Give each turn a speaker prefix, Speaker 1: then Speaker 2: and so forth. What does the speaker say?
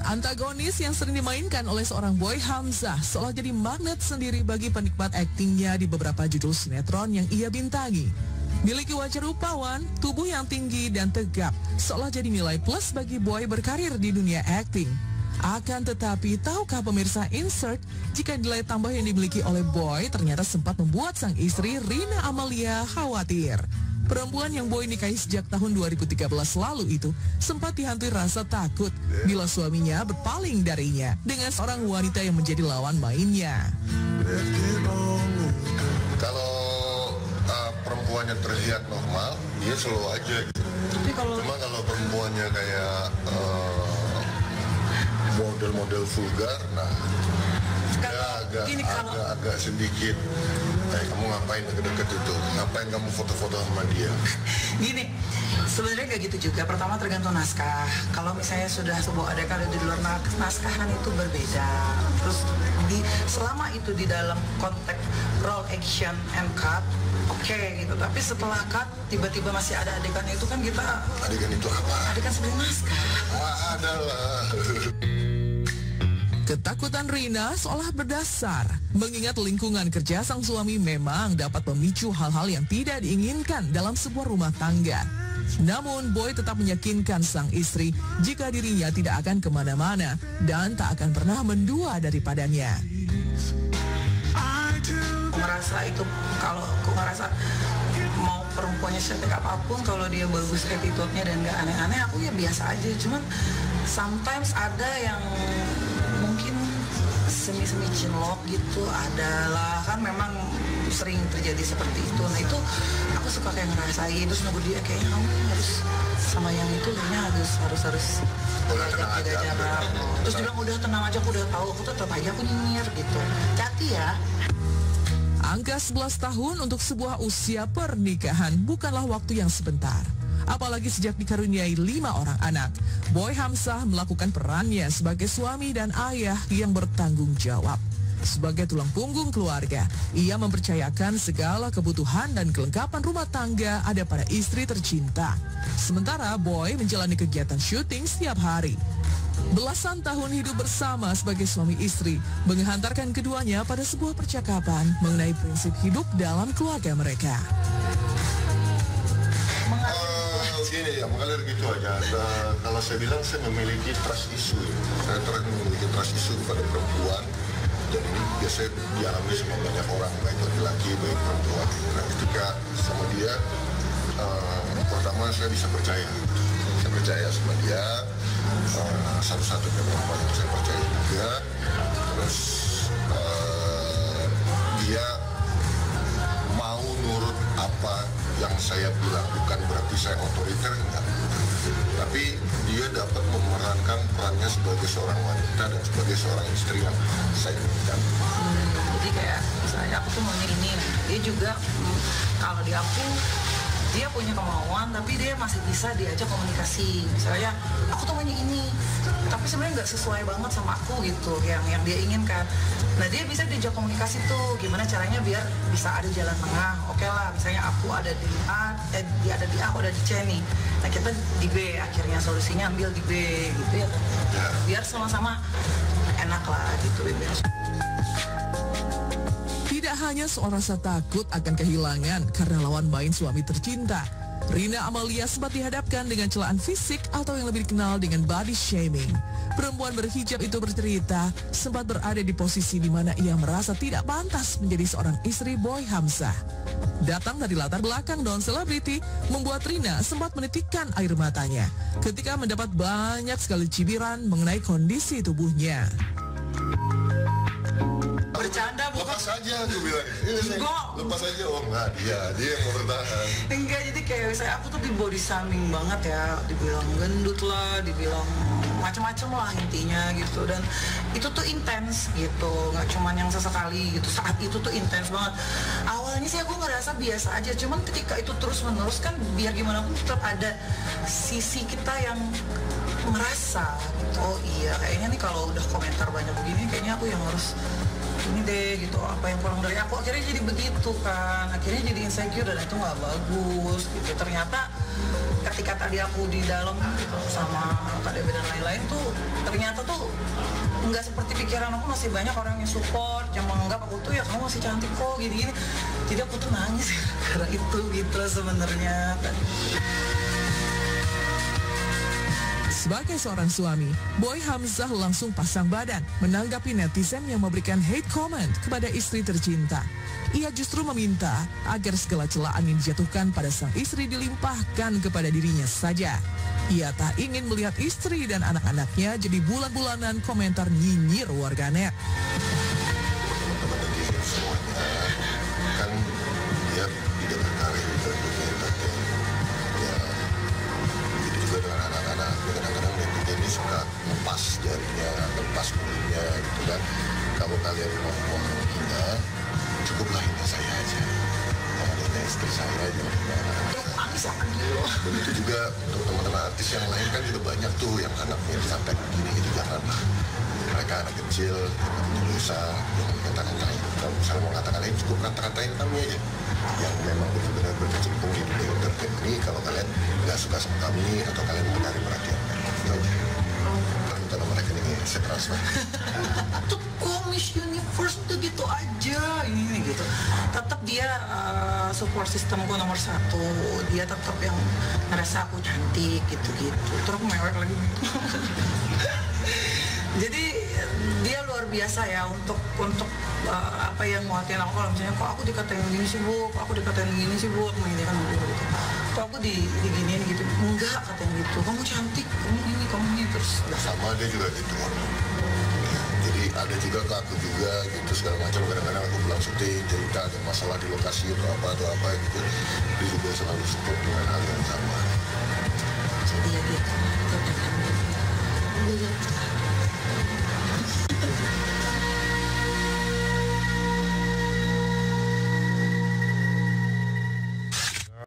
Speaker 1: Antagonis yang sering dimainkan oleh seorang Boy Hamzah seolah jadi magnet sendiri bagi penikmat aktingnya di beberapa judul sinetron yang ia bintangi. Miliki wajah rupawan, tubuh yang tinggi dan tegap, seolah jadi nilai plus bagi Boy berkarir di dunia akting. Akan tetapi, tahukah pemirsa insert jika nilai tambah yang dimiliki oleh Boy ternyata sempat membuat sang istri Rina Amalia khawatir. Perempuan yang Boy nikahi sejak tahun 2013 lalu itu sempat dihantui rasa takut bila suaminya berpaling darinya dengan seorang wanita yang menjadi lawan mainnya.
Speaker 2: Kalau perempuannya terlihat normal, dia slow aja gitu. Cuma kalau perempuannya kayak model-model vulgar, nah agak sedikit kamu ngapain deket-deket itu, ngapain kamu foto-foto sama dia.
Speaker 3: Gini, sebenarnya gak gitu juga. Pertama tergantung naskah. Kalau misalnya sudah sebuah adegan di luar naskahan itu berbeda. Terus selama itu di dalam konteks role action and cut, oke gitu. Tapi setelah cut tiba-tiba masih ada adegan itu kan kita.
Speaker 2: Adegan itu apa?
Speaker 3: Adegan sebelum naskah.
Speaker 2: Adalah.
Speaker 1: Ketakutan Rina seolah berdasar, mengingat lingkungan kerja sang suami memang dapat memicu hal-hal yang tidak diinginkan dalam sebuah rumah tangga. Namun Boy tetap meyakinkan sang istri jika dirinya tidak akan kemana-mana dan tak akan pernah mendua daripadanya.
Speaker 3: Aku ngerasa itu, kalau aku ngerasa mau perempuannya seperti apapun, kalau dia bagus attitude-nya dan gak aneh-aneh, aku ya biasa aja. Cuman sometimes ada yang mungkin semi-semi cinlok gitu, adalah kan memang sering terjadi seperti itu. Nah itu aku suka kayak ngerasain, terus nunggu dia kayaknya kamu harus sama yang itu kayaknya harus jaga jarak. Terus dia bilang udah tenang aja, aku udah tahu, aku tetap aja aku nyinyir gitu. Hati ya.
Speaker 1: Angka 11 tahun untuk sebuah usia pernikahan bukanlah waktu yang sebentar. Apalagi sejak dikaruniai 5 orang anak, Boy Hamzah melakukan perannya sebagai suami dan ayah yang bertanggung jawab. Sebagai tulang punggung keluarga, ia mempercayakan segala kebutuhan dan kelengkapan rumah tangga ada pada istri tercinta. Sementara Boy menjalani kegiatan syuting setiap hari. Belasan tahun hidup bersama sebagai suami istri menghantarkan keduanya pada sebuah percakapan mengenai prinsip hidup dalam keluarga mereka.
Speaker 2: Gini ya, mengalir gitu aja. Kalau saya bilang saya memiliki trust issue, saya memiliki trust issue kepada perempuan, dan ini biasanya dialami sama banyak orang, baik laki-laki, baik perempuan. Nah, ketika sama dia, pertama saya bisa percaya, sama dia, satu-satunya perempuan yang saya percaya juga. Terus dia mau nurut apa yang saya bilang, bukan berarti saya otoriter, enggak. Tapi dia dapat memerankan perannya sebagai seorang wanita dan sebagai seorang istri yang saya inginkan.
Speaker 3: Jadi kayak misalnya aku tuh maunya ini, dia juga kalau di aku dia punya kemauan tapi dia masih bisa diajak komunikasi. Misalnya aku tuh maunya ini, tapi sebenarnya nggak sesuai banget sama aku gitu, yang dia inginkan. Nah dia bisa diajak komunikasi tuh, gimana caranya biar bisa ada jalan tengah. Oke lah, misalnya aku ada di A, dia ada di A, aku ada di C nih. Nah kita di B, akhirnya solusinya ambil di B gitu ya. Biar sama-sama enak lah gitu.
Speaker 1: Tidak hanya soal rasa takut akan kehilangan karena lawan main suami tercinta, Rina Amalia sempat dihadapkan dengan celaan fisik atau yang lebih dikenal dengan body shaming. Perempuan berhijab itu bercerita sempat berada di posisi di mana ia merasa tidak pantas menjadi seorang istri Boy Hamzah. Datang dari latar belakang daun selebriti membuat Rina sempat menitikkan air matanya ketika mendapat banyak sekali cibiran mengenai kondisi tubuhnya.
Speaker 3: Bercanda bukan?
Speaker 2: Lepas aja aku bilang. Lepas aja. Oh enggak, dia yang mau bertahan.
Speaker 3: Enggak, jadi kayak saya aku tuh di body shaming banget ya, dibilang gendut lah, dibilang macam-macam lah intinya gitu. Dan itu tuh intens gitu, nggak cuman yang sesekali gitu. Saat itu tuh intens banget. Awalnya sih aku ngerasa biasa aja, cuman ketika itu terus menerus kan biar gimana pun tetap ada sisi kita yang merasa gitu, oh iya kayaknya nih kalau udah komentar banyak begini kayaknya aku yang harus ini deh gitu, apa yang kurang dari aku. Akhirnya jadi begitu kan, akhirnya jadi insecure dan itu nggak bagus gitu. Ternyata ketika tadi aku di dalam gitu, sama Kak Debe dan lain-lain tuh, ternyata tuh nggak seperti pikiran aku. Masih banyak orang yang support, yang menganggap aku tuh ya kamu masih cantik kok gini-gini. Jadi aku tuh nangis karena itu gitu sebenarnya.
Speaker 1: Sebagai seorang suami, Boy Hamzah langsung pasang badan menanggapi netizen yang memberikan hate comment kepada istri tercinta. Ia justru meminta agar segala celaan yang dijatuhkan pada sang istri dilimpahkan kepada dirinya saja. Ia tak ingin melihat istri dan anak-anaknya jadi bulan-bulanan komentar nyinyir warganet.
Speaker 2: Teman-teman netizen semuanya kan dia tidak berkarir di dalam dunia entertain. Ya, itu juga dengan anak-anak. Kadang-kadang netizen ini suka lepas jarinya, lepas kulitnya gitu kan. Kalau kalian mau menghina, cukuplah hina saya aja. Jangan hina istri saya, jangan hina anak-anak. Begitu juga untuk teman-teman artis yang lain kan juga banyak tuh yang anaknya disampaikan gini gitu, janganlah. Mereka anak kecil, yang punya dosa, yang kata-katain. Kalau misalnya mau kata-katain, cukup kata-katain kami aja. Yang memang benar-benar berkecimpung di dunia entertain ini, kalau kalian nggak suka sama kami atau kalian mencari perhatian, itu aja. Minta nomor rekeningnya, saya transfer.
Speaker 3: Tuh Miss Universe tuh gitu aja ini gitu. Tetap dia support sistemku nomor 1. Dia tetap yang ngerasa aku cantik gitu-gitu. Terus aku mewek lagi. Jadi dia luar biasa ya untuk apa yang nguatin aku. Kalau misalnya kok aku dikatain gini sih Bu, kok aku dikatain gini sih Bu, begini kan gitu. Kok aku diginiin gitu. Enggak, katanya gitu. Kamu cantik, kamu ini terus.
Speaker 2: Sama dia juga gitu. Jadi ada juga ke aku juga gitu segala macam. Kadang-kadang aku pulang syuting cerita ada masalah di lokasi atau apa gitu. Dia juga selalu support dengan hal yang sama.